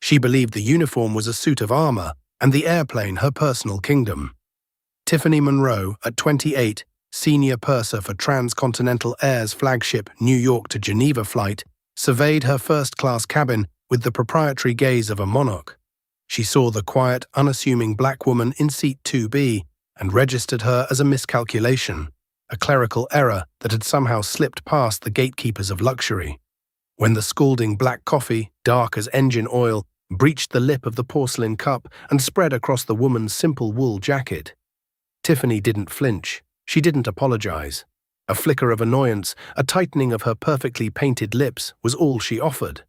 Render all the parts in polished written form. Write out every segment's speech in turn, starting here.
She believed the uniform was a suit of armor and the airplane her personal kingdom. Tiffany Monroe, at 28, senior purser for Transcontinental Air's flagship New York to Geneva flight, surveyed her first-class cabin with the proprietary gaze of a monarch. She saw the quiet, unassuming black woman in seat 2B and registered her as a miscalculation, a clerical error that had somehow slipped past the gatekeepers of luxury. When the scalding black coffee, dark as engine oil, breached the lip of the porcelain cup and spread across the woman's simple wool jacket, Tiffany didn't flinch. She didn't apologize. A flicker of annoyance, a tightening of her perfectly painted lips was all she offered.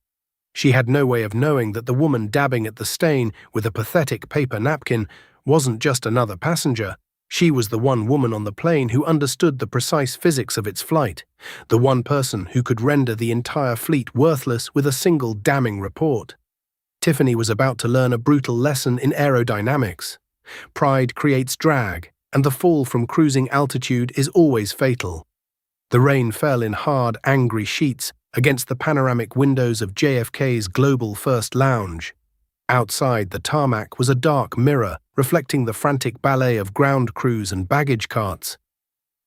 She had no way of knowing that the woman dabbing at the stain with a pathetic paper napkin wasn't just another passenger. She was the one woman on the plane who understood the precise physics of its flight, the one person who could render the entire fleet worthless with a single damning report. Tiffany was about to learn a brutal lesson in aerodynamics. Pride creates drag, and the fall from cruising altitude is always fatal. The rain fell in hard, angry sheets against the panoramic windows of JFK's Global First Lounge. Outside, the tarmac was a dark mirror reflecting the frantic ballet of ground crews and baggage carts.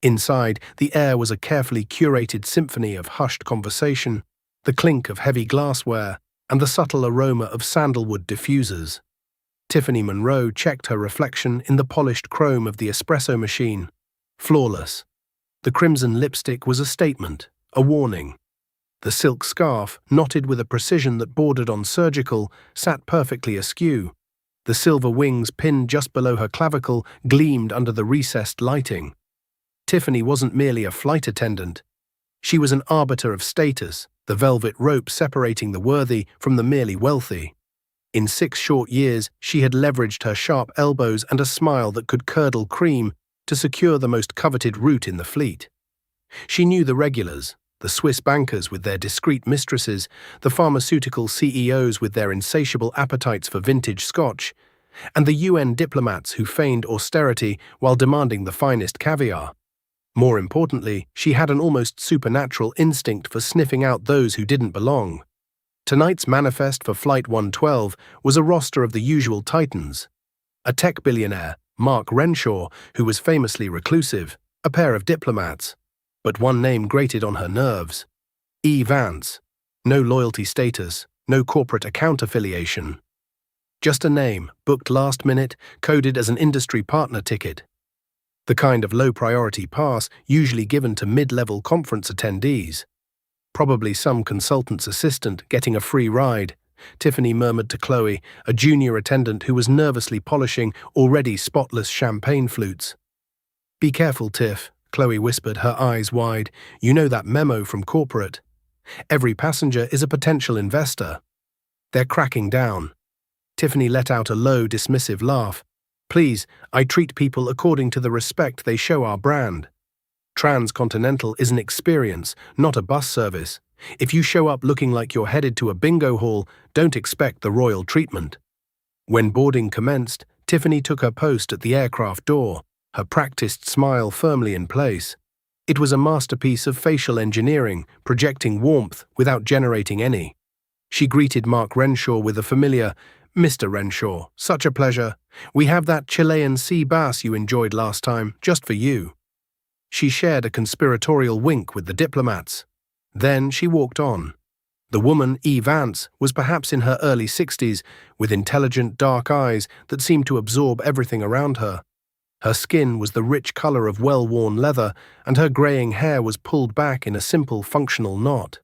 Inside, the air was a carefully curated symphony of hushed conversation, the clink of heavy glassware, and the subtle aroma of sandalwood diffusers. Tiffany Monroe checked her reflection in the polished chrome of the espresso machine. Flawless. The crimson lipstick was a statement, a warning. The silk scarf, knotted with a precision that bordered on surgical, sat perfectly askew. The silver wings pinned just below her clavicle gleamed under the recessed lighting. Tiffany wasn't merely a flight attendant. She was an arbiter of status, the velvet rope separating the worthy from the merely wealthy. In 6 short years, she had leveraged her sharp elbows and a smile that could curdle cream to secure the most coveted route in the fleet. She knew the regulars, the Swiss bankers with their discreet mistresses, the pharmaceutical CEOs with their insatiable appetites for vintage scotch, and the UN diplomats who feigned austerity while demanding the finest caviar. More importantly, she had an almost supernatural instinct for sniffing out those who didn't belong. Tonight's manifest for Flight 112 was a roster of the usual titans. A tech billionaire, Mark Renshaw, who was famously reclusive, a pair of diplomats. But one name grated on her nerves. E. Vance. No loyalty status, no corporate account affiliation. Just a name, booked last minute, coded as an industry partner ticket. The kind of low-priority pass usually given to mid-level conference attendees. Probably some consultant's assistant getting a free ride, Tiffany murmured to Chloe, a junior attendant who was nervously polishing already spotless champagne flutes. "Be careful, Tiff," Chloe whispered, her eyes wide. "You know that memo from corporate. Every passenger is a potential investor. They're cracking down." Tiffany let out a low, dismissive laugh. "Please, I treat people according to the respect they show our brand. Transcontinental is an experience, not a bus service. If you show up looking like you're headed to a bingo hall, don't expect the royal treatment." When boarding commenced, Tiffany took her post at the aircraft door, her practiced smile firmly in place. It was a masterpiece of facial engineering, projecting warmth without generating any. She greeted Mark Renshaw with a familiar, "Mr. Renshaw, such a pleasure. We have that Chilean sea bass you enjoyed last time, just for you." She shared a conspiratorial wink with the diplomats. Then she walked on. The woman, E. Vance, was perhaps in her early 60s, with intelligent dark eyes that seemed to absorb everything around her. Her skin was the rich color of well-worn leather, and her graying hair was pulled back in a simple, functional knot.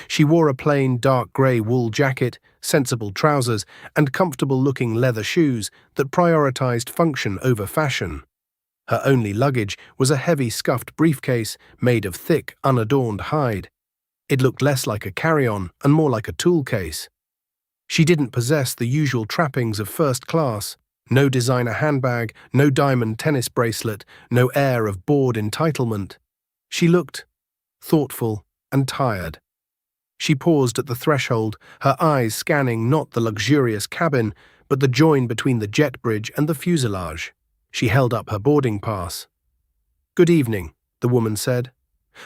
She wore a plain, dark gray wool jacket, sensible trousers, and comfortable-looking leather shoes that prioritized function over fashion. Her only luggage was a heavy scuffed briefcase made of thick, unadorned hide. It looked less like a carry-on and more like a tool case. She didn't possess the usual trappings of first class. No designer handbag, no diamond tennis bracelet, no air of bored entitlement. She looked thoughtful and tired. She paused at the threshold, her eyes scanning not the luxurious cabin, but the join between the jet bridge and the fuselage. She held up her boarding pass. "Good evening," the woman said.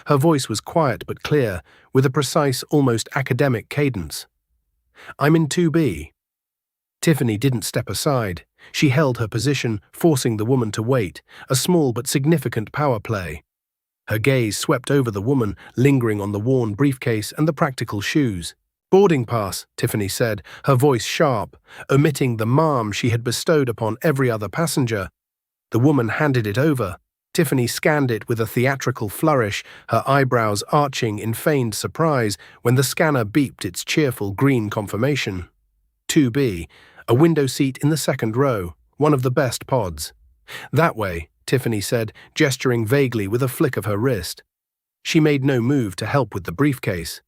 Her voice was quiet but clear, with a precise, almost academic cadence. "I'm in 2B. Tiffany didn't step aside. She held her position, forcing the woman to wait, a small but significant power play. Her gaze swept over the woman, lingering on the worn briefcase and the practical shoes. "Boarding pass," Tiffany said, her voice sharp, omitting the ma'am she had bestowed upon every other passenger. The woman handed it over. Tiffany scanned it with a theatrical flourish, her eyebrows arching in feigned surprise when the scanner beeped its cheerful green confirmation. 2B, a window seat in the second row, one of the best pods. "That way," Tiffany said, gesturing vaguely with a flick of her wrist. She made no move to help with the briefcase.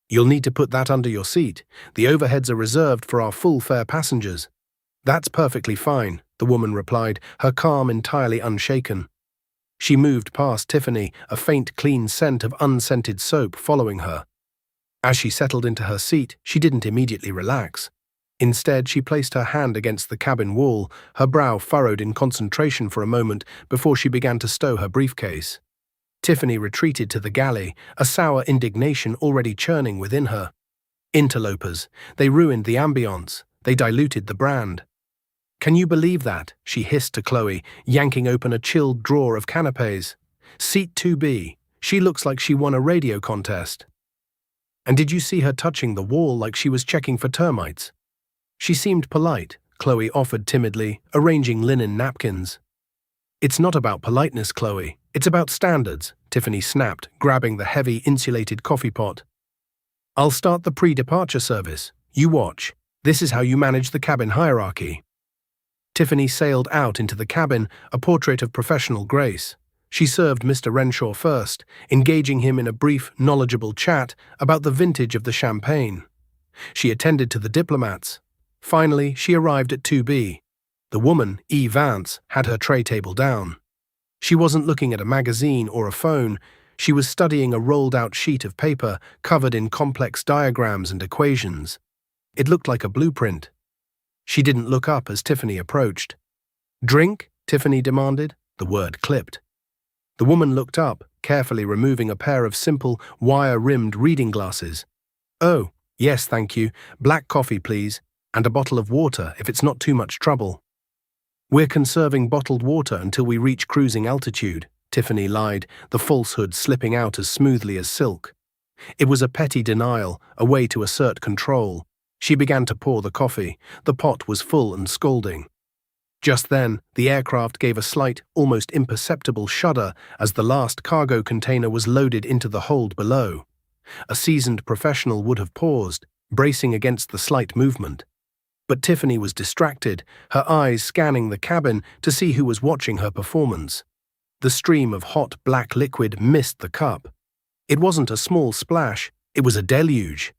"You'll need to put that under your seat. The overheads are reserved for our full-fare passengers." "That's perfectly fine," the woman replied, her calm entirely unshaken. She moved past Tiffany, a faint, clean scent of unscented soap following her. As she settled into her seat, she didn't immediately relax. Instead, she placed her hand against the cabin wall, her brow furrowed in concentration for a moment before she began to stow her briefcase. Tiffany retreated to the galley, a sour indignation already churning within her. Interlopers. They ruined the ambience. They diluted the brand. "Can you believe that?" she hissed to Chloe, yanking open a chilled drawer of canapes. "Seat 2B. She looks like she won a radio contest." "And did you see her touching the wall like she was checking for termites?" "She seemed polite," Chloe offered timidly, arranging linen napkins. "It's not about politeness, Chloe. It's about standards," Tiffany snapped, grabbing the heavy, insulated coffee pot. "I'll start the pre-departure service. You watch. This is how you manage the cabin hierarchy." Tiffany sailed out into the cabin, a portrait of professional grace. She served Mr. Renshaw first, engaging him in a brief, knowledgeable chat about the vintage of the champagne. She attended to the diplomats. Finally, she arrived at 2B. The woman, E. Vance, had her tray table down. She wasn't looking at a magazine or a phone. She was studying a rolled-out sheet of paper covered in complex diagrams and equations. It looked like a blueprint. She didn't look up as Tiffany approached. "Drink?" Tiffany demanded. The word clipped. The woman looked up, carefully removing a pair of simple, wire-rimmed reading glasses. "Oh, yes, thank you. Black coffee, please. And a bottle of water, if it's not too much trouble." "We're conserving bottled water until we reach cruising altitude," Tiffany lied, the falsehood slipping out as smoothly as silk. It was a petty denial, a way to assert control. She began to pour the coffee. The pot was full and scalding. Just then, the aircraft gave a slight, almost imperceptible shudder as the last cargo container was loaded into the hold below. A seasoned professional would have paused, bracing against the slight movement. But Tiffany was distracted, her eyes scanning the cabin to see who was watching her performance. The stream of hot black liquid missed the cup. It wasn't a small splash, it was a deluge.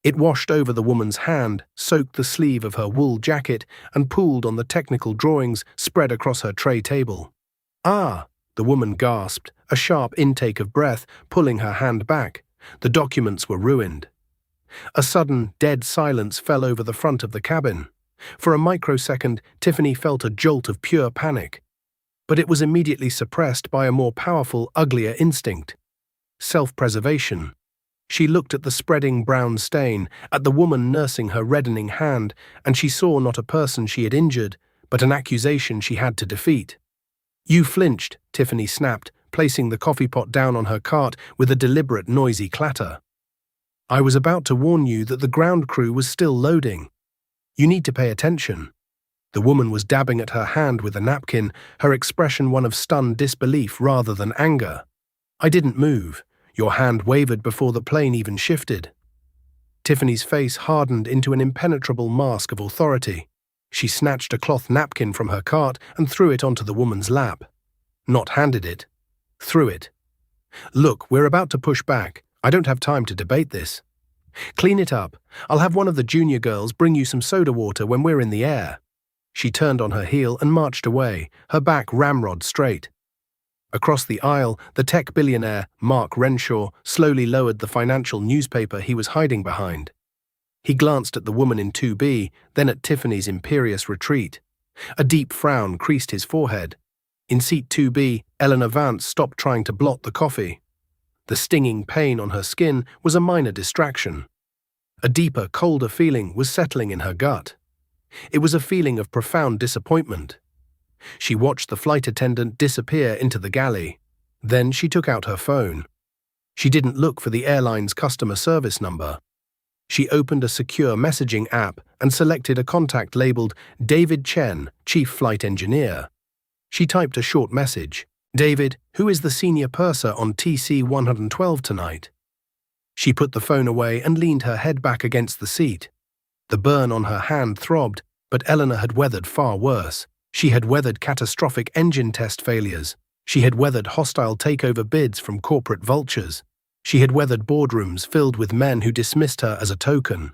It washed over the woman's hand, soaked the sleeve of her wool jacket, and pooled on the technical drawings spread across her tray table. "Ah!" the woman gasped, a sharp intake of breath, pulling her hand back. The documents were ruined. A sudden, dead silence fell over the front of the cabin. For a microsecond, Tiffany felt a jolt of pure panic. But it was immediately suppressed by a more powerful, uglier instinct. Self-preservation. She looked at the spreading brown stain, at the woman nursing her reddening hand, and she saw not a person she had injured, but an accusation she had to defeat. "You flinched," Tiffany snapped, placing the coffee pot down on her cart with a deliberate noisy clatter. "I was about to warn you that the ground crew was still loading. You need to pay attention." The woman was dabbing at her hand with a napkin, her expression one of stunned disbelief rather than anger. "I didn't move. Your hand wavered before the plane even shifted." Tiffany's face hardened into an impenetrable mask of authority. She snatched a cloth napkin from her cart and threw it onto the woman's lap. Not handed it. Threw it. "Look, we're about to push back. I don't have time to debate this. Clean it up. I'll have one of the junior girls bring you some soda water when we're in the air." She turned on her heel and marched away, her back ramrod straight. Across the aisle, the tech billionaire, Mark Renshaw, slowly lowered the financial newspaper he was hiding behind. He glanced at the woman in 2B, then at Tiffany's imperious retreat. A deep frown creased his forehead. In seat 2B, Eleanor Vance stopped trying to blot the coffee. The stinging pain on her skin was a minor distraction. A deeper, colder feeling was settling in her gut. It was a feeling of profound disappointment. She watched the flight attendant disappear into the galley. Then she took out her phone. She didn't look for the airline's customer service number. She opened a secure messaging app and selected a contact labeled David Chen, Chief Flight Engineer. She typed a short message. "David, who is the senior purser on TC 112 tonight?" She put the phone away and leaned her head back against the seat. The burn on her hand throbbed, but Eleanor had weathered far worse. She had weathered catastrophic engine test failures. She had weathered hostile takeover bids from corporate vultures. She had weathered boardrooms filled with men who dismissed her as a token.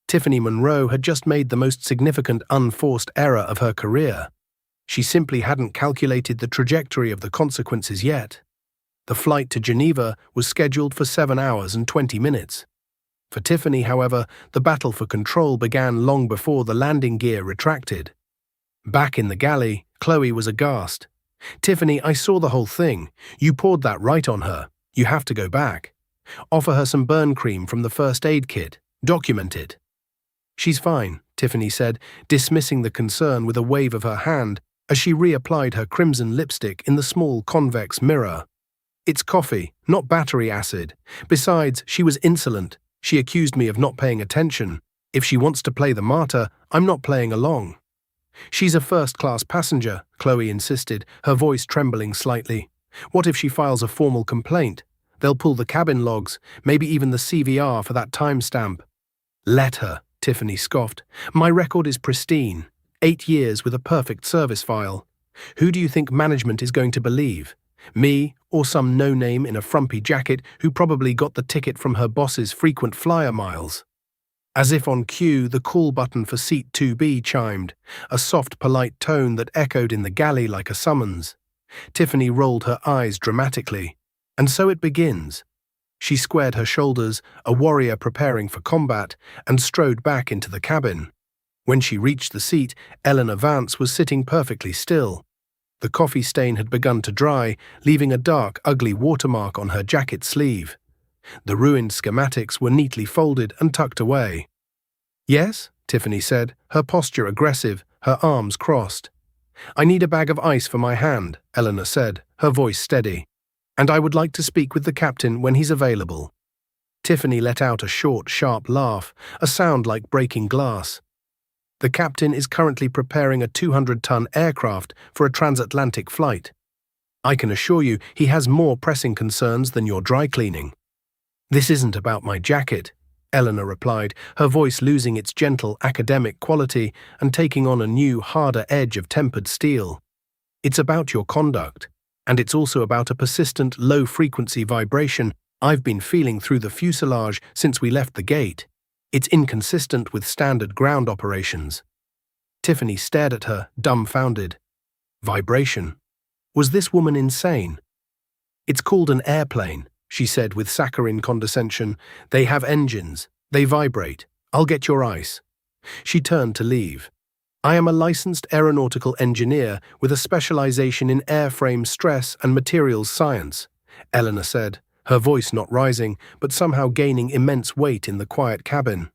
Tiffany Monroe had just made the most significant unforced error of her career. She simply hadn't calculated the trajectory of the consequences yet. The flight to Geneva was scheduled for 7 hours and 20 minutes. For Tiffany, however, the battle for control began long before the landing gear retracted. Back in the galley, Chloe was aghast. "Tiffany, I saw the whole thing. You poured that right on her. You have to go back. Offer her some burn cream from the first aid kit. Document it." "She's fine," Tiffany said, dismissing the concern with a wave of her hand as she reapplied her crimson lipstick in the small convex mirror. "It's coffee, not battery acid. Besides, she was insolent. She accused me of not paying attention. If she wants to play the martyr, I'm not playing along." "She's a first-class passenger," Chloe insisted, her voice trembling slightly. "What if she files a formal complaint? They'll pull the cabin logs, maybe even the CVR for that timestamp." "Let her," Tiffany scoffed. "My record is pristine. 8 years with a perfect service file. Who do you think management is going to believe? Me, or some no-name in a frumpy jacket who probably got the ticket from her boss's frequent flyer miles?" As if on cue, the call button for seat 2B chimed, a soft, polite tone that echoed in the galley like a summons. Tiffany rolled her eyes dramatically. "And so it begins." She squared her shoulders, a warrior preparing for combat, and strode back into the cabin. When she reached the seat, Eleanor Vance was sitting perfectly still. The coffee stain had begun to dry, leaving a dark, ugly watermark on her jacket sleeve. The ruined schematics were neatly folded and tucked away. "Yes?" Tiffany said, her posture aggressive, her arms crossed. "I need a bag of ice for my hand," Eleanor said, her voice steady. "And I would like to speak with the captain when he's available." Tiffany let out a short, sharp laugh, a sound like breaking glass. "The captain is currently preparing a 200-ton aircraft for a transatlantic flight. I can assure you he has more pressing concerns than your dry cleaning." "This isn't about my jacket," Eleanor replied, her voice losing its gentle academic quality and taking on a new, harder edge of tempered steel. "It's about your conduct. And it's also about a persistent low-frequency vibration I've been feeling through the fuselage since we left the gate. It's inconsistent with standard ground operations." Tiffany stared at her, dumbfounded. Vibration? Was this woman insane? "It's called an airplane," she said with saccharine condescension. "They have engines. They vibrate. I'll get your ice." She turned to leave. "I am a licensed aeronautical engineer with a specialization in airframe stress and materials science," Eleanor said, her voice not rising, but somehow gaining immense weight in the quiet cabin.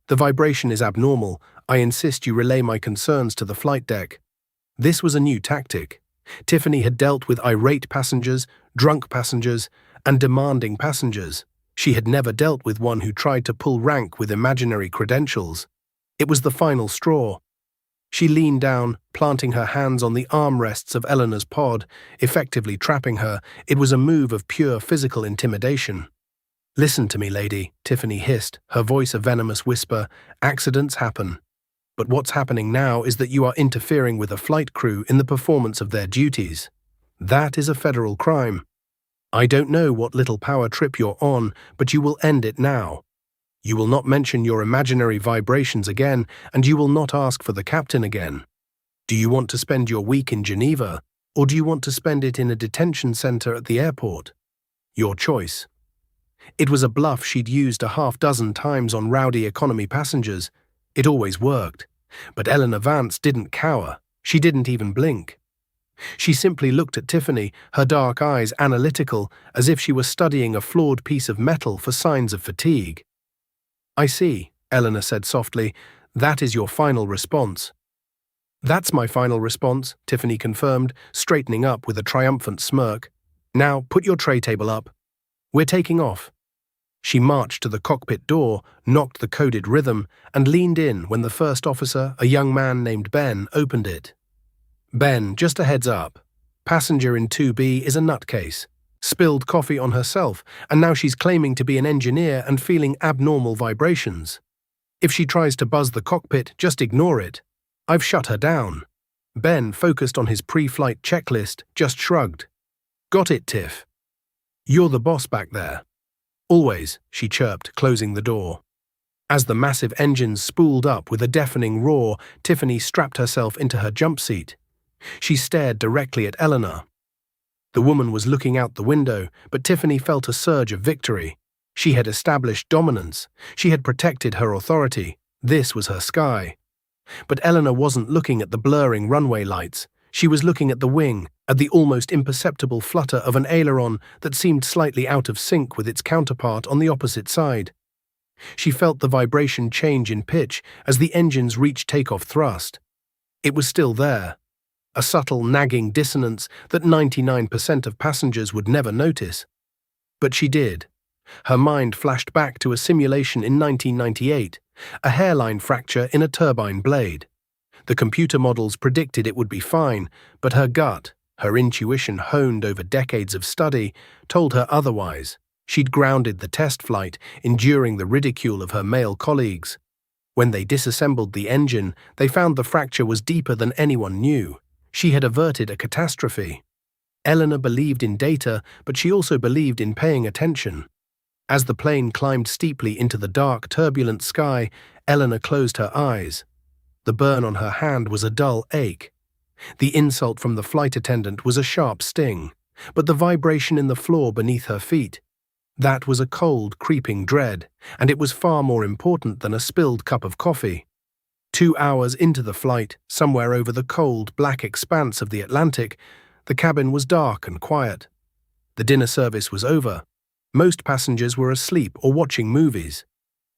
"The vibration is abnormal. I insist you relay my concerns to the flight deck." This was a new tactic. Tiffany had dealt with irate passengers, drunk passengers, and demanding passengers. She had never dealt with one who tried to pull rank with imaginary credentials. It was the final straw. She leaned down, planting her hands on the armrests of Eleanor's pod, effectively trapping her. It was a move of pure physical intimidation. "Listen to me, lady," Tiffany hissed, her voice a venomous whisper. "Accidents happen. But what's happening now is that you are interfering with a flight crew in the performance of their duties. That is a federal crime. I don't know what little power trip you're on, but you will end it now. You will not mention your imaginary vibrations again, and you will not ask for the captain again. Do you want to spend your week in Geneva, or do you want to spend it in a detention center at the airport? Your choice." It was a bluff she'd used a half-dozen times on rowdy economy passengers. It always worked. But Eleanor Vance didn't cower. She didn't even blink. She simply looked at Tiffany, her dark eyes analytical, as if she were studying a flawed piece of metal for signs of fatigue. "I see," Eleanor said softly. That is your final response. That's my final response, Tiffany confirmed, straightening up with a triumphant smirk. Now, put your tray table up. We're taking off. She marched to the cockpit door, knocked the coded rhythm, and leaned in when the first officer, a young man named Ben, opened it. Ben, just a heads up. Passenger in 2B is a nutcase. Spilled coffee on herself, and now she's claiming to be an engineer and feeling abnormal vibrations. If she tries to buzz the cockpit, just ignore it. I've shut her down. Ben, focused on his pre-flight checklist, just shrugged. Got it, Tiff. You're the boss back there. Always, she chirped, closing the door. As the massive engines spooled up with a deafening roar, Tiffany strapped herself into her jump seat. She stared directly at Eleanor. The woman was looking out the window, but Tiffany felt a surge of victory. She had established dominance. She had protected her authority. This was her sky. But Eleanor wasn't looking at the blurring runway lights. She was looking at the wing, at the almost imperceptible flutter of an aileron that seemed slightly out of sync with its counterpart on the opposite side. She felt the vibration change in pitch as the engines reached takeoff thrust. It was still there. A subtle, nagging dissonance that 99% of passengers would never notice. But she did. Her mind flashed back to a simulation in 1998, a hairline fracture in a turbine blade. The computer models predicted it would be fine, but her gut, her intuition honed over decades of study, told her otherwise. She'd grounded the test flight, enduring the ridicule of her male colleagues. When they disassembled the engine, they found the fracture was deeper than anyone knew. She had averted a catastrophe. Eleanor believed in data, but she also believed in paying attention. As the plane climbed steeply into the dark, turbulent sky, Eleanor closed her eyes. The burn on her hand was a dull ache. The insult from the flight attendant was a sharp sting, but the vibration in the floor beneath her feet, that was a cold, creeping dread, and it was far more important than a spilled cup of coffee. 2 hours into the flight, somewhere over the cold, black expanse of the Atlantic, the cabin was dark and quiet. The dinner service was over. Most passengers were asleep or watching movies.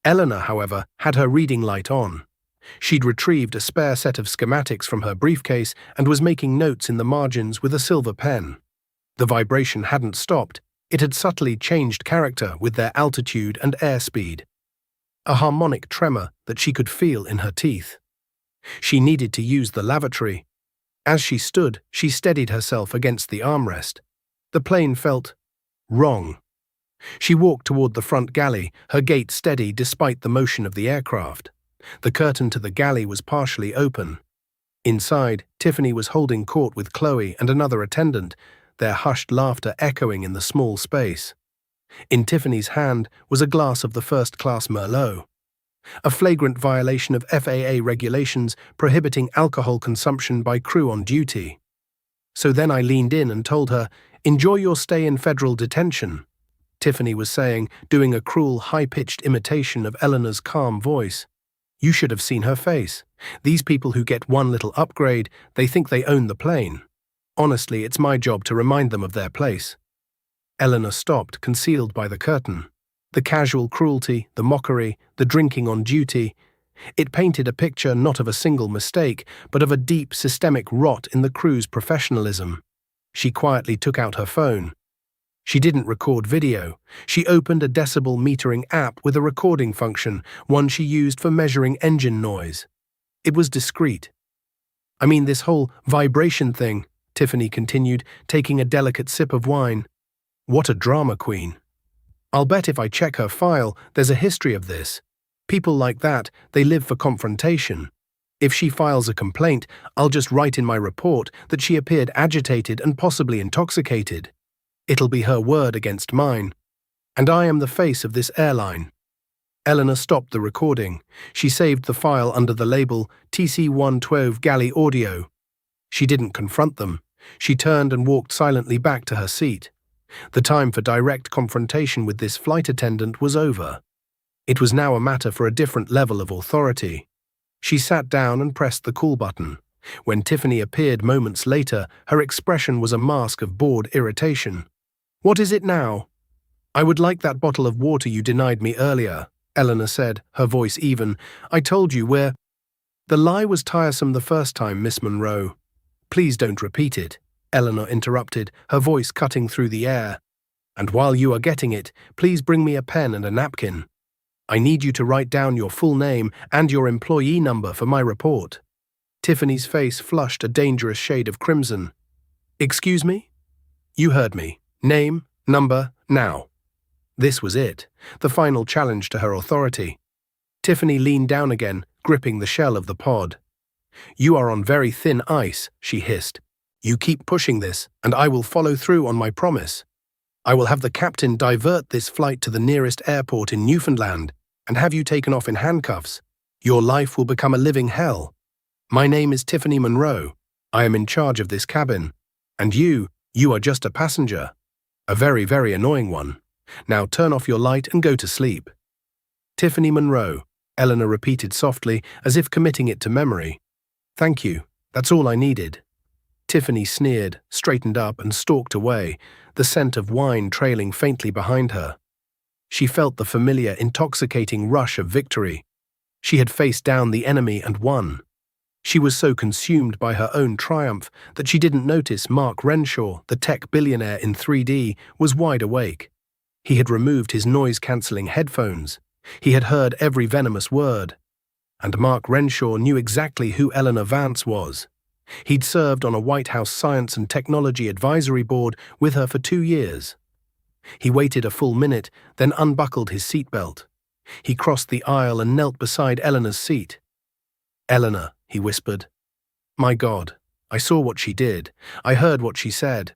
Eleanor, however, had her reading light on. She'd retrieved a spare set of schematics from her briefcase and was making notes in the margins with a silver pen. The vibration hadn't stopped. It had subtly changed character with their altitude and airspeed. A harmonic tremor that she could feel in her teeth. She needed to use the lavatory. As she stood, she steadied herself against the armrest. The plane felt wrong. She walked toward the front galley, her gait steady despite the motion of the aircraft. The curtain to the galley was partially open. Inside, Tiffany was holding court with Chloe and another attendant, their hushed laughter echoing in the small space. In Tiffany's hand was a glass of the first-class Merlot, a flagrant violation of FAA regulations prohibiting alcohol consumption by crew on duty. So then I leaned in and told her, "Enjoy your stay in federal detention," Tiffany was saying, doing a cruel, high-pitched imitation of Eleanor's calm voice. You should have seen her face. These people who get one little upgrade, they think they own the plane. Honestly, it's my job to remind them of their place. Eleanor stopped, concealed by the curtain. The casual cruelty, the mockery, the drinking on duty. It painted a picture not of a single mistake, but of a deep, systemic rot in the crew's professionalism. She quietly took out her phone. She didn't record video. She opened a decibel metering app with a recording function, one she used for measuring engine noise. It was discreet. I mean, this whole vibration thing, Tiffany continued, taking a delicate sip of wine. What a drama queen. I'll bet if I check her file, there's a history of this. People like that, they live for confrontation. If she files a complaint, I'll just write in my report that she appeared agitated and possibly intoxicated. It'll be her word against mine. And I am the face of this airline. Eleanor stopped the recording. She saved the file under the label TC-112 Galley Audio. She didn't confront them. She turned and walked silently back to her seat. The time for direct confrontation with this flight attendant was over. It was now a matter for a different level of authority. She sat down and pressed the call button. When Tiffany appeared moments later, her expression was a mask of bored irritation. What is it now? I would like that bottle of water you denied me earlier, Eleanor said, her voice even. I told you we're The lie was tiresome the first time, Miss Monroe. Please don't repeat it, Eleanor interrupted, her voice cutting through the air. And while you are getting it, please bring me a pen and a napkin. I need you to write down your full name and your employee number for my report. Tiffany's face flushed a dangerous shade of crimson. Excuse me? You heard me. Name, number, now. This was it, the final challenge to her authority. Tiffany leaned down again, gripping the shell of the pod. You are on very thin ice, she hissed. You keep pushing this, and I will follow through on my promise. I will have the captain divert this flight to the nearest airport in Newfoundland and have you taken off in handcuffs. Your life will become a living hell. My name is Tiffany Monroe. I am in charge of this cabin. And you are just a passenger. A very, very annoying one. Now turn off your light and go to sleep. Tiffany Monroe, Eleanor repeated softly, as if committing it to memory. Thank you. That's all I needed. Tiffany sneered, straightened up, and stalked away, the scent of wine trailing faintly behind her. She felt the familiar, intoxicating rush of victory. She had faced down the enemy and won. She was so consumed by her own triumph that she didn't notice Mark Renshaw, the tech billionaire in 3D, was wide awake. He had removed his noise-cancelling headphones. He had heard every venomous word. And Mark Renshaw knew exactly who Eleanor Vance was. He'd served on a White House Science and Technology Advisory Board with her for 2 years. He waited a full minute, then unbuckled his seatbelt. He crossed the aisle and knelt beside Eleanor's seat. Eleanor, he whispered. My God, I saw what she did. I heard what she said.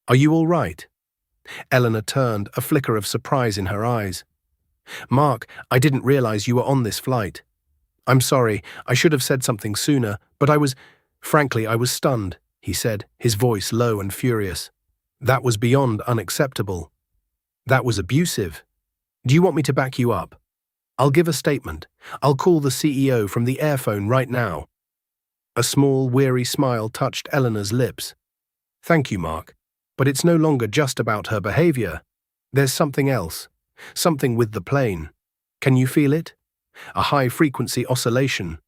Are you all right? Eleanor turned, a flicker of surprise in her eyes. Mark, I didn't realize you were on this flight. I'm sorry, I should have said something sooner, but frankly, I was stunned, he said, his voice low and furious. That was beyond unacceptable. That was abusive. Do you want me to back you up? I'll give a statement. I'll call the CEO from the airphone right now. A small, weary smile touched Eleanor's lips. Thank you, Mark. But it's no longer just about her behavior. There's something else. Something with the plane. Can you feel it? A high-frequency oscillation.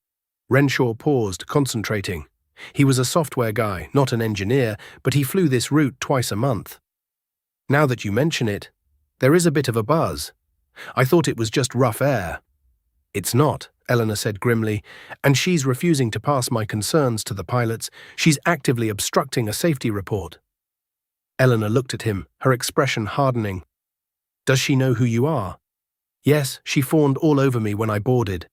Renshaw paused, concentrating. He was a software guy, not an engineer, but he flew this route twice a month. Now that you mention it, there is a bit of a buzz. I thought it was just rough air. It's not, Eleanor said grimly, and she's refusing to pass my concerns to the pilots. She's actively obstructing a safety report. Eleanor looked at him, her expression hardening. Does she know who you are? Yes, she fawned all over me when I boarded.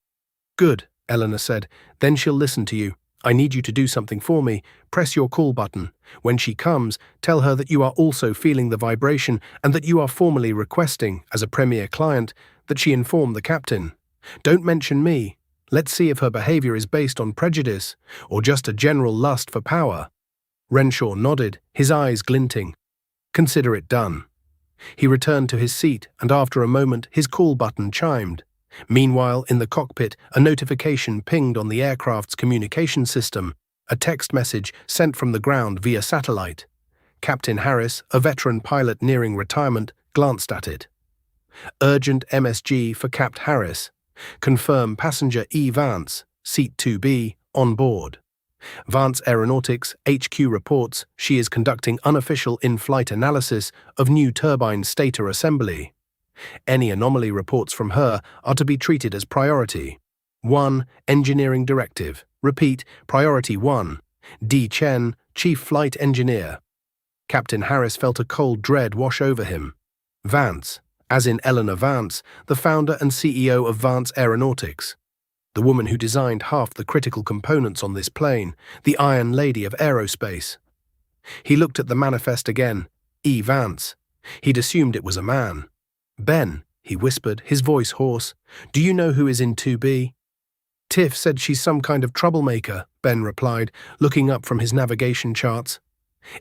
Good, Eleanor said. Then she'll listen to you. I need you to do something for me. Press your call button. When she comes, tell her that you are also feeling the vibration and that you are formally requesting, as a premier client, that she inform the captain. Don't mention me. Let's see if her behavior is based on prejudice or just a general lust for power. Renshaw nodded, his eyes glinting. Consider it done. He returned to his seat, and after a moment his call button chimed. Meanwhile, in the cockpit, a notification pinged on the aircraft's communication system, a text message sent from the ground via satellite. Captain Harris, a veteran pilot nearing retirement, glanced at it. Urgent MSG for Capt. Harris. Confirm passenger E. Vance, seat 2B, on board. Vance Aeronautics HQ reports she is conducting unofficial in-flight analysis of new turbine stator assembly. Any anomaly reports from her are to be treated as priority. 1. Engineering Directive. Repeat, Priority 1. D. Chen, Chief Flight Engineer. Captain Harris felt a cold dread wash over him. Vance, as in Eleanor Vance, the founder and CEO of Vance Aeronautics. The woman who designed half the critical components on this plane, the Iron Lady of aerospace. He looked at the manifest again. E. Vance. He'd assumed it was a man. Ben, he whispered, his voice hoarse, do you know who is in 2B? Tiff said she's some kind of troublemaker, Ben replied, looking up from his navigation charts.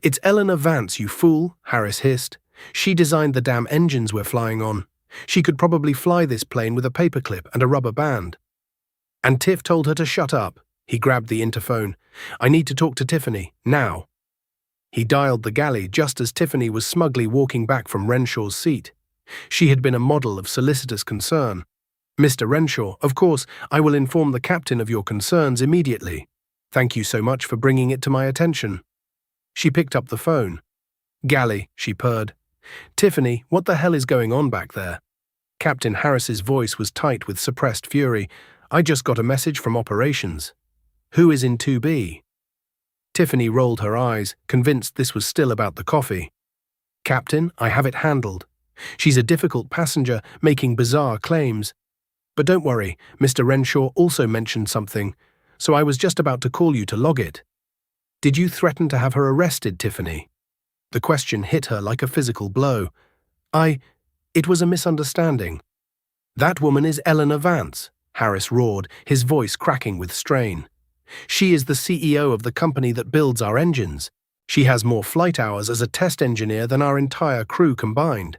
It's Eleanor Vance, you fool, Harris hissed. She designed the damn engines we're flying on. She could probably fly this plane with a paperclip and a rubber band. And Tiff told her to shut up. He grabbed the interphone. I need to talk to Tiffany, now. He dialed the galley just as Tiffany was smugly walking back from Renshaw's seat. She had been a model of solicitous concern. Mr. Renshaw, of course, I will inform the captain of your concerns immediately. Thank you so much for bringing it to my attention. She picked up the phone. Galley, she purred. Tiffany, what the hell is going on back there? Captain Harris's voice was tight with suppressed fury. I just got a message from operations. Who is in 2B? Tiffany rolled her eyes, convinced this was still about the coffee. Captain, I have it handled. She's a difficult passenger, making bizarre claims. But don't worry, Mr. Renshaw also mentioned something, so I was just about to call you to log it. Did you threaten to have her arrested, Tiffany? The question hit her like a physical blow. It was a misunderstanding. That woman is Eleanor Vance, Harris roared, his voice cracking with strain. She is the CEO of the company that builds our engines. She has more flight hours as a test engineer than our entire crew combined.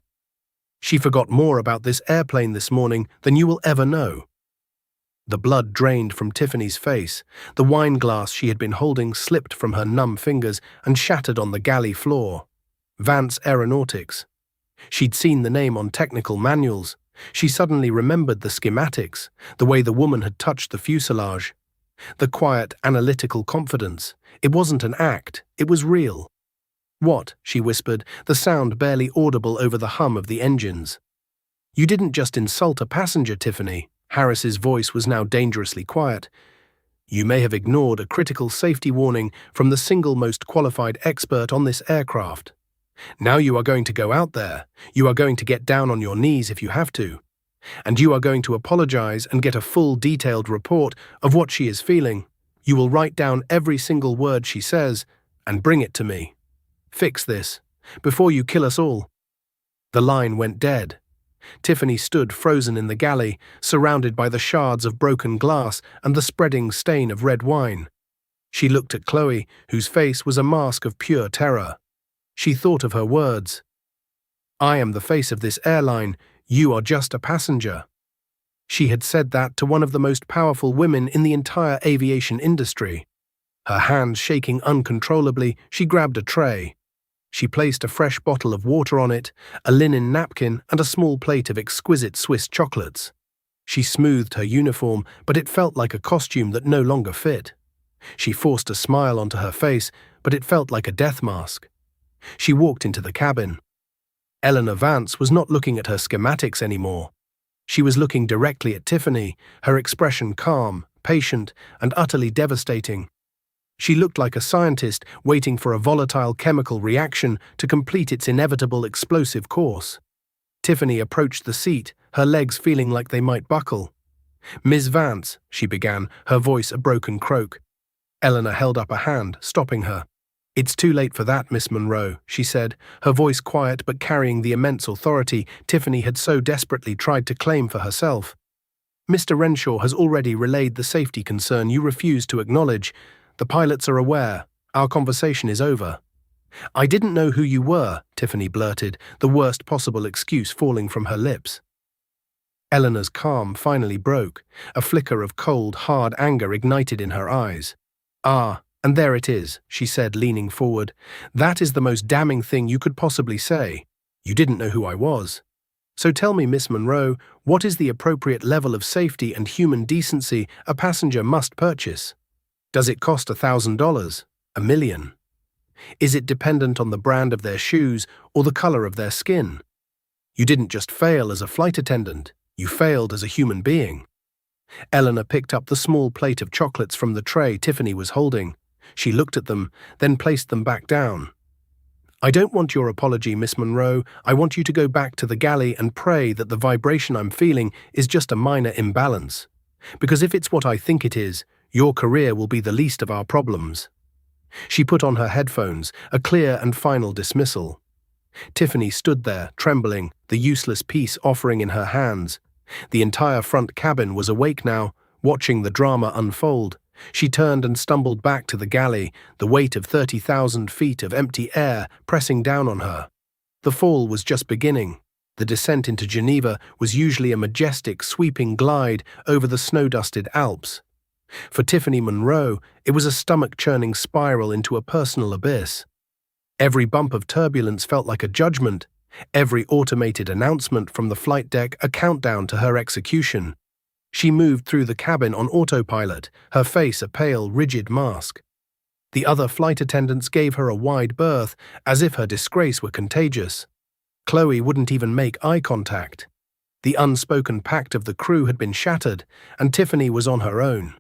She forgot more about this airplane this morning than you will ever know. The blood drained from Tiffany's face. The wine glass she had been holding slipped from her numb fingers and shattered on the galley floor. Vance Aeronautics. She'd seen the name on technical manuals. She suddenly remembered the schematics, the way the woman had touched the fuselage. The quiet, analytical confidence. It wasn't an act, it was real. What? She whispered, the sound barely audible over the hum of the engines. You didn't just insult a passenger, Tiffany. Harris's voice was now dangerously quiet. You may have ignored a critical safety warning from the single most qualified expert on this aircraft. Now you are going to go out there. You are going to get down on your knees if you have to. And you are going to apologize and get a full detailed report of what she is feeling. You will write down every single word she says and bring it to me. Fix this, before you kill us all. The line went dead. Tiffany stood frozen in the galley, surrounded by the shards of broken glass and the spreading stain of red wine. She looked at Chloe, whose face was a mask of pure terror. She thought of her words. I am the face of this airline, you are just a passenger. She had said that to one of the most powerful women in the entire aviation industry. Her hands shaking uncontrollably, she grabbed a tray. She placed a fresh bottle of water on it, a linen napkin, and a small plate of exquisite Swiss chocolates. She smoothed her uniform, but it felt like a costume that no longer fit. She forced a smile onto her face, but it felt like a death mask. She walked into the cabin. Eleanor Vance was not looking at her schematics anymore. She was looking directly at Tiffany, her expression calm, patient, and utterly devastating. She looked like a scientist waiting for a volatile chemical reaction to complete its inevitable explosive course. Tiffany approached the seat, her legs feeling like they might buckle. Ms. Vance, she began, her voice a broken croak. Eleanor held up a hand, stopping her. It's too late for that, Miss Monroe, she said, her voice quiet but carrying the immense authority Tiffany had so desperately tried to claim for herself. Mr. Renshaw has already relayed the safety concern you refused to acknowledge. The pilots are aware. Our conversation is over. I didn't know who you were, Tiffany blurted, the worst possible excuse falling from her lips. Eleanor's calm finally broke. A flicker of cold, hard anger ignited in her eyes. Ah, and there it is, she said, leaning forward. That is the most damning thing you could possibly say. You didn't know who I was. So tell me, Miss Monroe, what is the appropriate level of safety and human decency a passenger must purchase? Does it cost $1,000? $1 million? Is it dependent on the brand of their shoes or the color of their skin? You didn't just fail as a flight attendant, you failed as a human being. Eleanor picked up the small plate of chocolates from the tray Tiffany was holding. She looked at them, then placed them back down. I don't want your apology, Miss Monroe. I want you to go back to the galley and pray that the vibration I'm feeling is just a minor imbalance. Because if it's what I think it is, your career will be the least of our problems. She put on her headphones, a clear and final dismissal. Tiffany stood there, trembling, the useless piece offering in her hands. The entire front cabin was awake now, watching the drama unfold. She turned and stumbled back to the galley, the weight of 30,000 feet of empty air pressing down on her. The fall was just beginning. The descent into Geneva was usually a majestic, sweeping glide over the snow-dusted Alps. For Tiffany Monroe, it was a stomach-churning spiral into a personal abyss. Every bump of turbulence felt like a judgment, every automated announcement from the flight deck a countdown to her execution. She moved through the cabin on autopilot, her face a pale, rigid mask. The other flight attendants gave her a wide berth, as if her disgrace were contagious. Chloe wouldn't even make eye contact. The unspoken pact of the crew had been shattered, and Tiffany was on her own.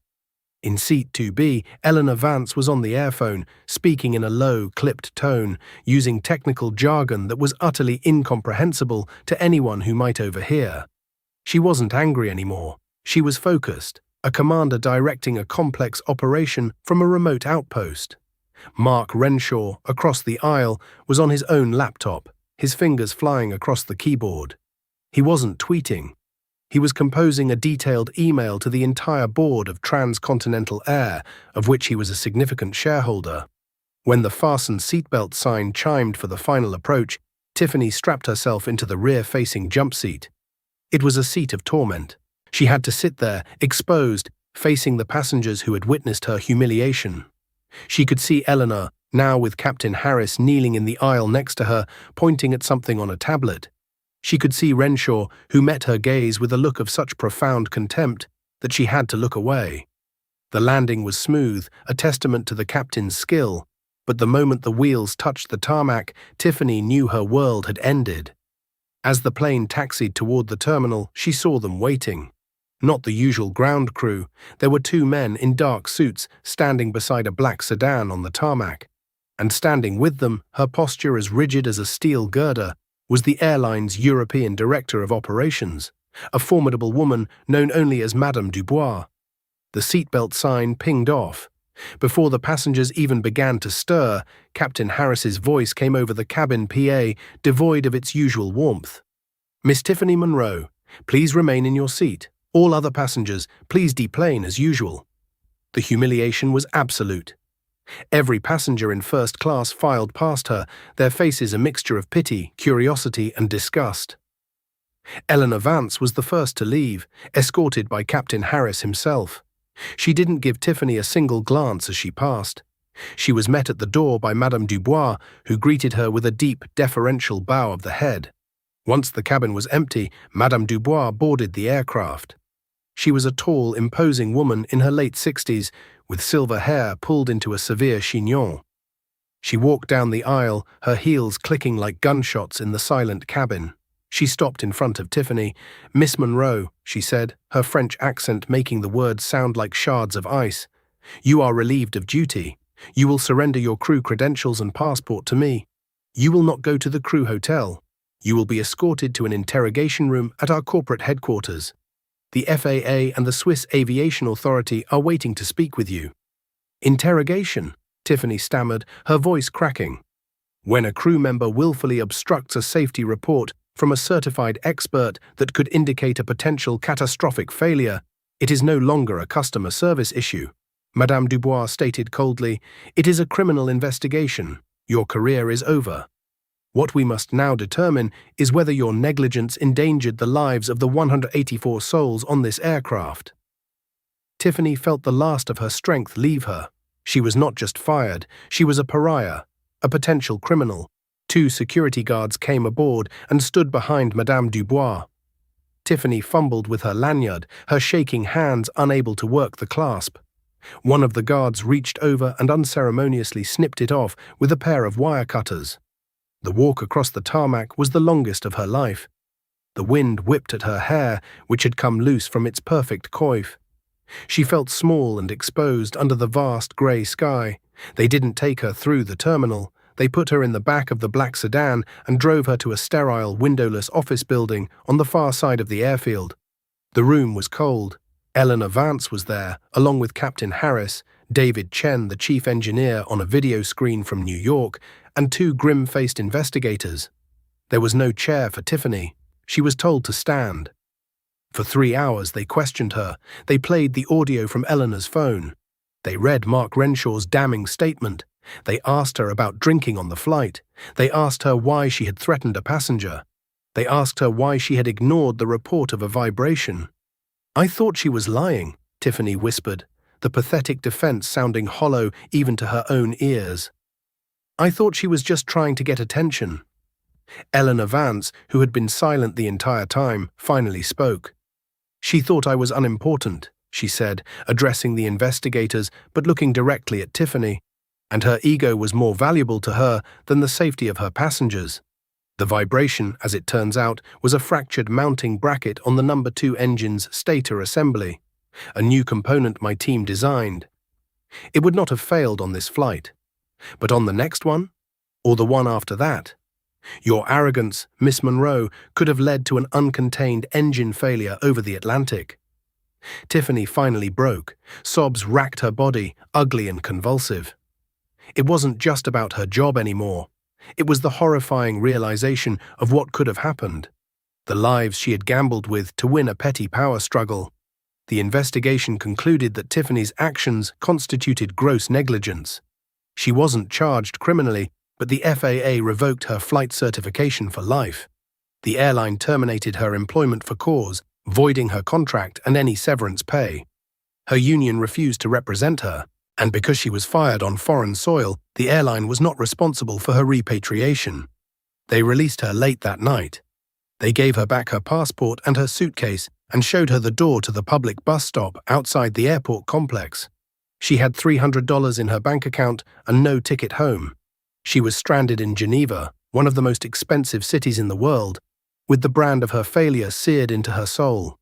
In seat 2B, Eleanor Vance was on the airphone, speaking in a low, clipped tone, using technical jargon that was utterly incomprehensible to anyone who might overhear. She wasn't angry anymore. She was focused, a commander directing a complex operation from a remote outpost. Mark Renshaw, across the aisle, was on his own laptop, his fingers flying across the keyboard. He wasn't tweeting. He was composing a detailed email to the entire board of Transcontinental Air, of which he was a significant shareholder. When the fasten seatbelt sign chimed for the final approach, Tiffany strapped herself into the rear-facing jump seat. It was a seat of torment. She had to sit there, exposed, facing the passengers who had witnessed her humiliation. She could see Eleanor, now with Captain Harris kneeling in the aisle next to her, pointing at something on a tablet. She could see Renshaw, who met her gaze with a look of such profound contempt that she had to look away. The landing was smooth, a testament to the captain's skill, but the moment the wheels touched the tarmac, Tiffany knew her world had ended. As the plane taxied toward the terminal, she saw them waiting. Not the usual ground crew. There were two men in dark suits standing beside a black sedan on the tarmac. And standing with them, her posture as rigid as a steel girder, was the airline's European Director of Operations, a formidable woman known only as Madame Dubois. The seatbelt sign pinged off. Before the passengers even began to stir, Captain Harris's voice came over the cabin PA, devoid of its usual warmth. "Miss Tiffany Monroe, please remain in your seat. All other passengers, please deplane as usual." The humiliation was absolute. Every passenger in first class filed past her, their faces a mixture of pity, curiosity, and disgust. Eleanor Vance was the first to leave, escorted by Captain Harris himself. She didn't give Tiffany a single glance as she passed. She was met at the door by Madame Dubois, who greeted her with a deep, deferential bow of the head. Once the cabin was empty, Madame Dubois boarded the aircraft. She was a tall, imposing woman in her late 60s, with silver hair pulled into a severe chignon. She walked down the aisle, her heels clicking like gunshots in the silent cabin. She stopped in front of Tiffany. "Miss Monroe," she said, her French accent making the words sound like shards of ice. "You are relieved of duty. You will surrender your crew credentials and passport to me. You will not go to the crew hotel. You will be escorted to an interrogation room at our corporate headquarters. The FAA and the Swiss Aviation Authority are waiting to speak with you." "Interrogation?" Tiffany stammered, her voice cracking. "When a crew member willfully obstructs a safety report from a certified expert that could indicate a potential catastrophic failure, it is no longer a customer service issue," Madame Dubois stated coldly. "It is a criminal investigation. Your career is over. What we must now determine is whether your negligence endangered the lives of the 184 souls on this aircraft." Tiffany felt the last of her strength leave her. She was not just fired, she was a pariah, a potential criminal. Two security guards came aboard and stood behind Madame Dubois. Tiffany fumbled with her lanyard, her shaking hands unable to work the clasp. One of the guards reached over and unceremoniously snipped it off with a pair of wire cutters. The walk across the tarmac was the longest of her life. The wind whipped at her hair, which had come loose from its perfect coif. She felt small and exposed under the vast grey sky. They didn't take her through the terminal. They put her in the back of the black sedan and drove her to a sterile, windowless office building on the far side of the airfield. The room was cold. Eleanor Vance was there, along with Captain Harris, David Chen, the chief engineer, on a video screen from New York, and two grim-faced investigators. There was no chair for Tiffany. She was told to stand. For 3 hours they questioned her. They played the audio from Eleanor's phone. They read Mark Renshaw's damning statement. They asked her about drinking on the flight. They asked her why she had threatened a passenger. They asked her why she had ignored the report of a vibration. "I thought she was lying," Tiffany whispered, the pathetic defense sounding hollow even to her own ears. "I thought she was just trying to get attention." Eleanor Vance, who had been silent the entire time, finally spoke. She thought I was unimportant, she said, addressing the investigators but looking directly at Tiffany, and her ego was more valuable to her than the safety of her passengers. The vibration, as it turns out, was a fractured mounting bracket on the number 2 engine's stator assembly, a new component my team designed. It would not have failed on this flight. But on the next one? Or the one after that? Your arrogance, Miss Monroe, could have led to an uncontained engine failure over the Atlantic. Tiffany finally broke. Sobs racked her body, ugly and convulsive. It wasn't just about her job anymore. It was the horrifying realization of what could have happened. The lives she had gambled with to win a petty power struggle. The investigation concluded that Tiffany's actions constituted gross negligence. She wasn't charged criminally, but the FAA revoked her flight certification for life. The airline terminated her employment for cause, voiding her contract and any severance pay. Her union refused to represent her, and because she was fired on foreign soil, the airline was not responsible for her repatriation. They released her late that night. They gave her back her passport and her suitcase and showed her the door to the public bus stop outside the airport complex. She had $300 in her bank account and no ticket home. She was stranded in Geneva, one of the most expensive cities in the world, with the brand of her failure seared into her soul.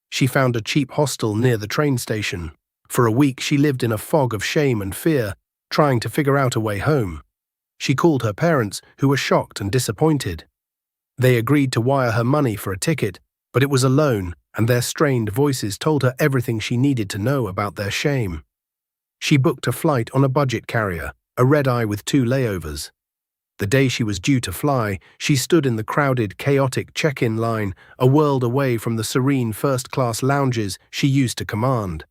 She found a cheap hostel near the train station. For a week she lived in a fog of shame and fear, trying to figure out a way home. She called her parents, who were shocked and disappointed. They agreed to wire her money for a ticket, but it was a loan, and their strained voices told her everything she needed to know about their shame. She booked a flight on a budget carrier, a red-eye with 2 layovers. The day she was due to fly, she stood in the crowded, chaotic check-in line, a world away from the serene first-class lounges she used to command.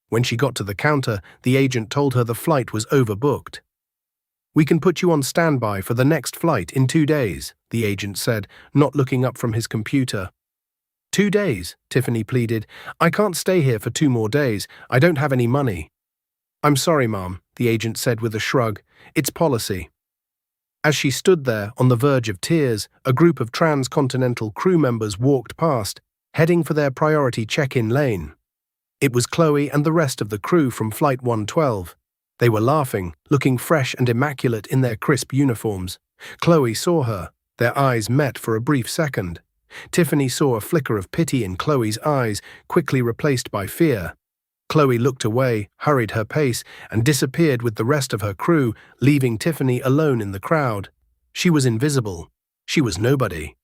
When she got to the counter, the agent told her the flight was overbooked. "We can put you on standby for the next flight in 2 days," the agent said, not looking up from his computer. 2 days, Tiffany pleaded. "I can't stay here for 2 more days. I don't have any money." "I'm sorry, Mom," the agent said with a shrug. "It's policy." As she stood there, on the verge of tears, a group of transcontinental crew members walked past, heading for their priority check-in lane. It was Chloe and the rest of the crew from Flight 112. They were laughing, looking fresh and immaculate in their crisp uniforms. Chloe saw her. Their eyes met for a brief second. Tiffany saw a flicker of pity in Chloe's eyes, quickly replaced by fear. Chloe looked away, hurried her pace, and disappeared with the rest of her crew, leaving Tiffany alone in the crowd. She was invisible. She was nobody.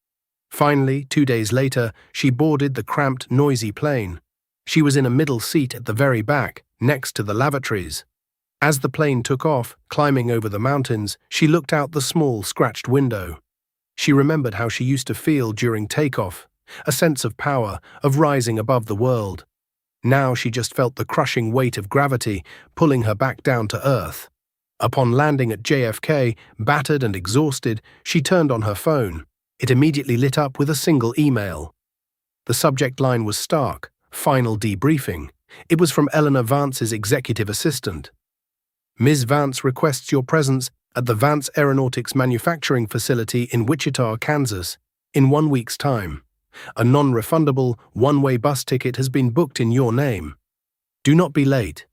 Finally, 2 days later, she boarded the cramped, noisy plane. She was in a middle seat at the very back, next to the lavatories. As the plane took off, climbing over the mountains, she looked out the small, scratched window. She remembered how she used to feel during takeoff, a sense of power, of rising above the world. Now she just felt the crushing weight of gravity, pulling her back down to earth. Upon landing at JFK, battered and exhausted, she turned on her phone. It immediately lit up with a single email. The subject line was stark: final debriefing. It was from Eleanor Vance's executive assistant. "Ms. Vance requests your presence at the Vance Aeronautics Manufacturing Facility in Wichita, Kansas, in 1 week's time. A non-refundable, one-way bus ticket has been booked in your name. Do not be late."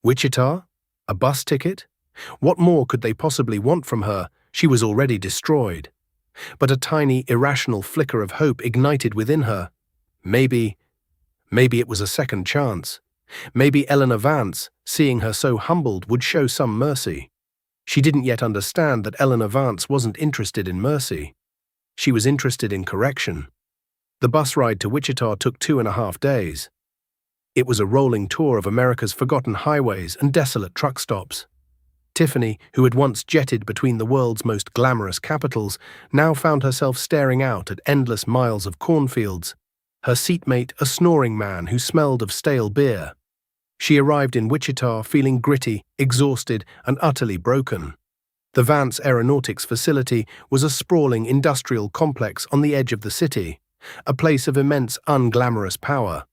Wichita? A bus ticket? What more could they possibly want from her? She was already destroyed. But a tiny, irrational flicker of hope ignited within her. Maybe it was a second chance. Maybe Eleanor Vance, seeing her so humbled, would show some mercy. She didn't yet understand that Eleanor Vance wasn't interested in mercy. She was interested in correction. The bus ride to Wichita took 2.5 days. It was a rolling tour of America's forgotten highways and desolate truck stops. Tiffany, who had once jetted between the world's most glamorous capitals, now found herself staring out at endless miles of cornfields, her seatmate a snoring man who smelled of stale beer. She arrived in Wichita feeling gritty, exhausted, and utterly broken. The Vance Aeronautics facility was a sprawling industrial complex on the edge of the city, a place of immense unglamorous power.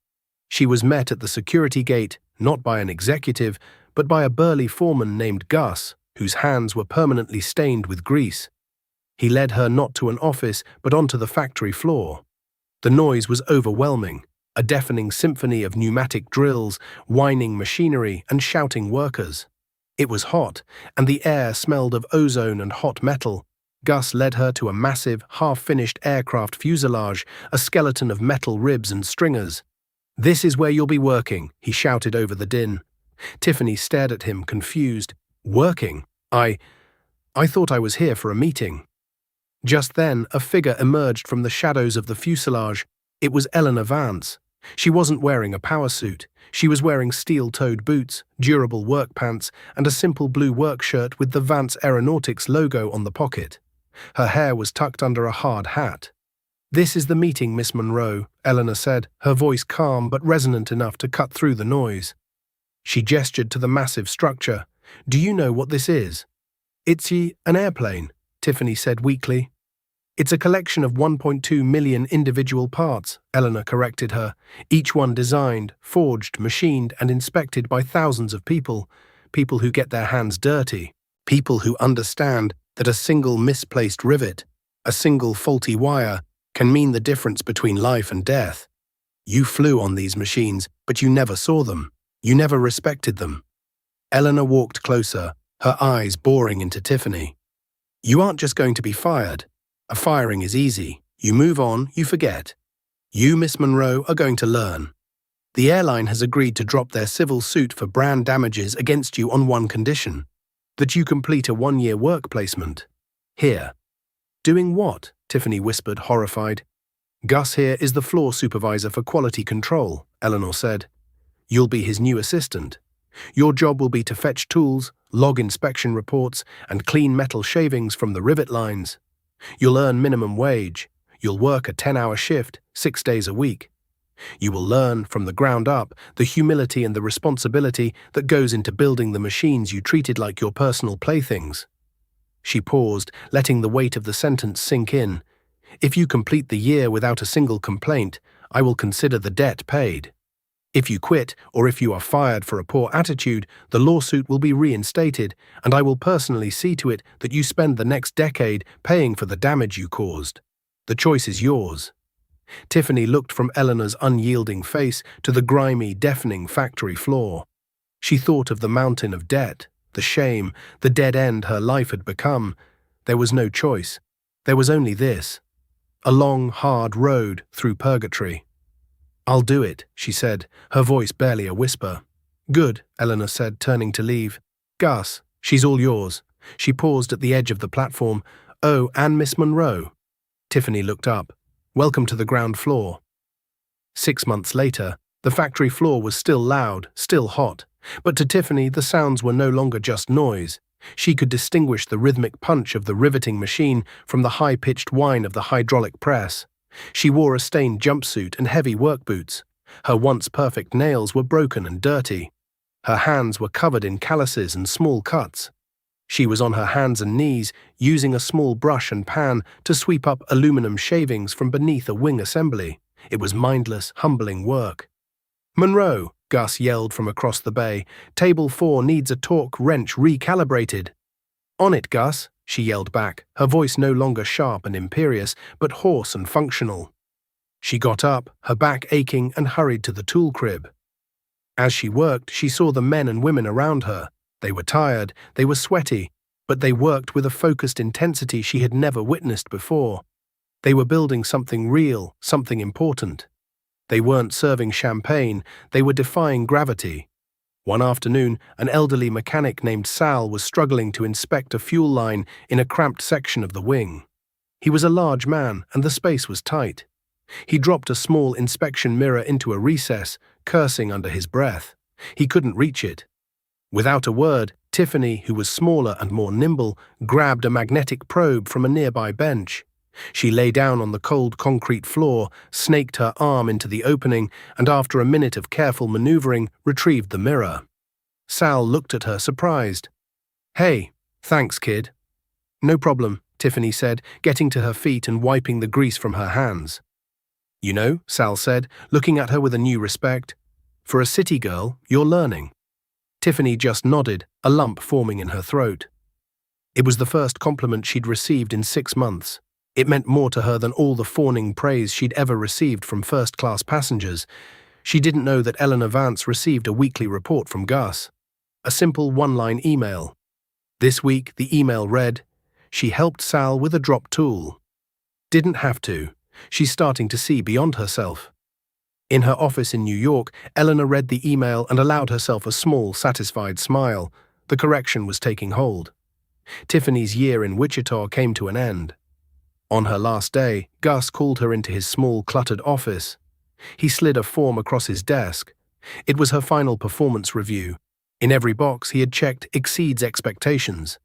She was met at the security gate, not by an executive, but by a burly foreman named Gus, whose hands were permanently stained with grease. He led her not to an office, but onto the factory floor. The noise was overwhelming. a deafening symphony of pneumatic drills, whining machinery, and shouting workers. It was hot, and the air smelled of ozone and hot metal. Gus led her to a massive, half-finished aircraft fuselage, a skeleton of metal ribs and stringers. "This is where you'll be working," he shouted over the din. Tiffany stared at him, confused. "Working? I thought I was here for a meeting." Just then, a figure emerged from the shadows of the fuselage. It was Eleanor Vance. She wasn't wearing a power suit. She was wearing steel-toed boots, durable work pants, and a simple blue work shirt with the Vance Aeronautics logo on the pocket. Her hair was tucked under a hard hat. "This is the meeting, Miss Monroe," Eleanor said, her voice calm but resonant enough to cut through the noise. She gestured to the massive structure. "Do you know what this is?" "It's an airplane," Tiffany said weakly. "It's a collection of 1.2 million individual parts," Eleanor corrected her, each one designed, forged, machined, and inspected by thousands of people who get their hands dirty, people who understand that a single misplaced rivet, a single faulty wire, can mean the difference between life and death. You flew on these machines, but you never saw them. You never respected them. Eleanor walked closer, her eyes boring into Tiffany. "You aren't just going to be fired. A firing is easy. You move on, you forget. You, Miss Monroe, are going to learn. The airline has agreed to drop their civil suit for brand damages against you on one condition: that you complete a 1-year work placement. Here." "Doing what?" Tiffany whispered, horrified. "Gus here is the floor supervisor for quality control," Eleanor said. "You'll be his new assistant. Your job will be to fetch tools, log inspection reports, and clean metal shavings from the rivet lines. You'll earn minimum wage. You'll work a 10-hour shift, 6 days a week. You will learn, from the ground up, the humility and the responsibility that goes into building the machines you treated like your personal playthings." She paused, letting the weight of the sentence sink in. "If you complete the year without a single complaint, I will consider the debt paid. If you quit, or if you are fired for a poor attitude, the lawsuit will be reinstated, and I will personally see to it that you spend the next decade paying for the damage you caused. The choice is yours." Tiffany looked from Eleanor's unyielding face to the grimy, deafening factory floor. She thought of the mountain of debt, the shame, the dead end her life had become. There was no choice. There was only this: a long, hard road through purgatory. "I'll do it," she said, her voice barely a whisper. "Good," Eleanor said, turning to leave. "Gus, she's all yours." She paused at the edge of the platform. "Oh, and Miss Monroe." Tiffany looked up. "Welcome to the ground floor." 6 months later, the factory floor was still loud, still hot, but to Tiffany the sounds were no longer just noise. She could distinguish the rhythmic punch of the riveting machine from the high-pitched whine of the hydraulic press. She wore a stained jumpsuit and heavy work boots. Her once perfect nails were broken and dirty. Her hands were covered in calluses and small cuts. She was on her hands and knees, using a small brush and pan to sweep up aluminum shavings from beneath a wing assembly. It was mindless, humbling work. "Monroe," Gus yelled from across the bay, "Table 4 needs a torque wrench recalibrated." "On it, Gus," she yelled back, her voice no longer sharp and imperious, but hoarse and functional. She got up, her back aching, and hurried to the tool crib. As she worked, she saw the men and women around her. They were tired, they were sweaty, but they worked with a focused intensity she had never witnessed before. They were building something real, something important. They weren't serving champagne, they were defying gravity. One afternoon, an elderly mechanic named Sal was struggling to inspect a fuel line in a cramped section of the wing. He was a large man, and the space was tight. He dropped a small inspection mirror into a recess, cursing under his breath. He couldn't reach it. Without a word, Tiffany, who was smaller and more nimble, grabbed a magnetic probe from a nearby bench. She lay down on the cold concrete floor, snaked her arm into the opening, and after a minute of careful maneuvering, retrieved the mirror. Sal looked at her, surprised. "Hey, thanks, kid." "No problem," Tiffany said, getting to her feet and wiping the grease from her hands. "You know," Sal said, looking at her with a new respect, "for a city girl, you're learning." Tiffany just nodded, a lump forming in her throat. It was the first compliment she'd received in 6 months. It meant more to her than all the fawning praise she'd ever received from first-class passengers. She didn't know that Eleanor Vance received a weekly report from Gus. A simple one-line email. This week, the email read, "She helped Sal with a drop tool." Didn't have to. She's starting to see beyond herself. In her office in New York, Eleanor read the email and allowed herself a small, satisfied smile. The correction was taking hold. Tiffany's year in Wichita came to an end. On her last day, Gus called her into his small, cluttered office. He slid a form across his desk. It was her final performance review. In every box he had checked exceeds expectations.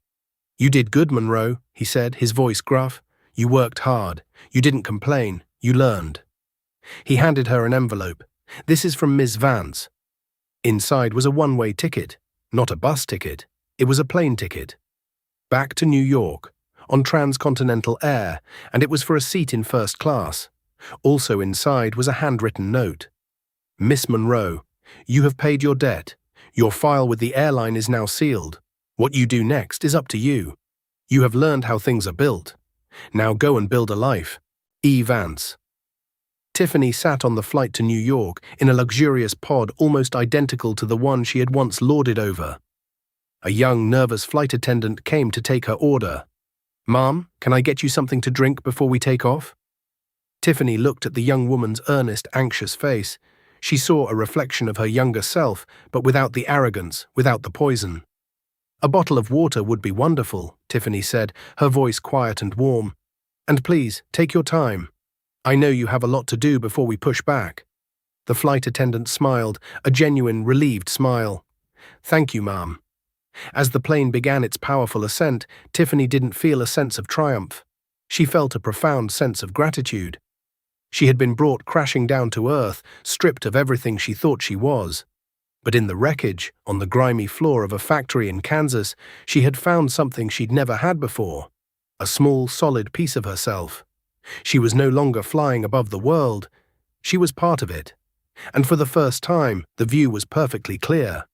"You did good, Monroe," he said, his voice gruff. "You worked hard. You didn't complain. You learned." He handed her an envelope. "This is from Ms. Vance." Inside was a one-way ticket. Not a bus ticket. It was a plane ticket. Back to New York, on transcontinental air, and it was for a seat in first class. Also inside was a handwritten note. "Miss Monroe, you have paid your debt. Your file with the airline is now sealed. What you do next is up to you. You have learned how things are built. Now go and build a life. E. Vance." Tiffany sat on the flight to New York in a luxurious pod almost identical to the one she had once lorded over. A young, nervous flight attendant came to take her order. "Ma'am, can I get you something to drink before we take off?" Tiffany looked at the young woman's earnest, anxious face. She saw a reflection of her younger self, but without the arrogance, without the poison. "A bottle of water would be wonderful," Tiffany said, her voice quiet and warm. "And please, take your time. I know you have a lot to do before we push back." The flight attendant smiled, a genuine, relieved smile. "Thank you, ma'am." As the plane began its powerful ascent, Tiffany didn't feel a sense of triumph. She felt a profound sense of gratitude. She had been brought crashing down to earth, stripped of everything she thought she was. But in the wreckage, on the grimy floor of a factory in Kansas, she had found something she'd never had before. A small, solid piece of herself. She was no longer flying above the world. She was part of it. And for the first time, the view was perfectly clear.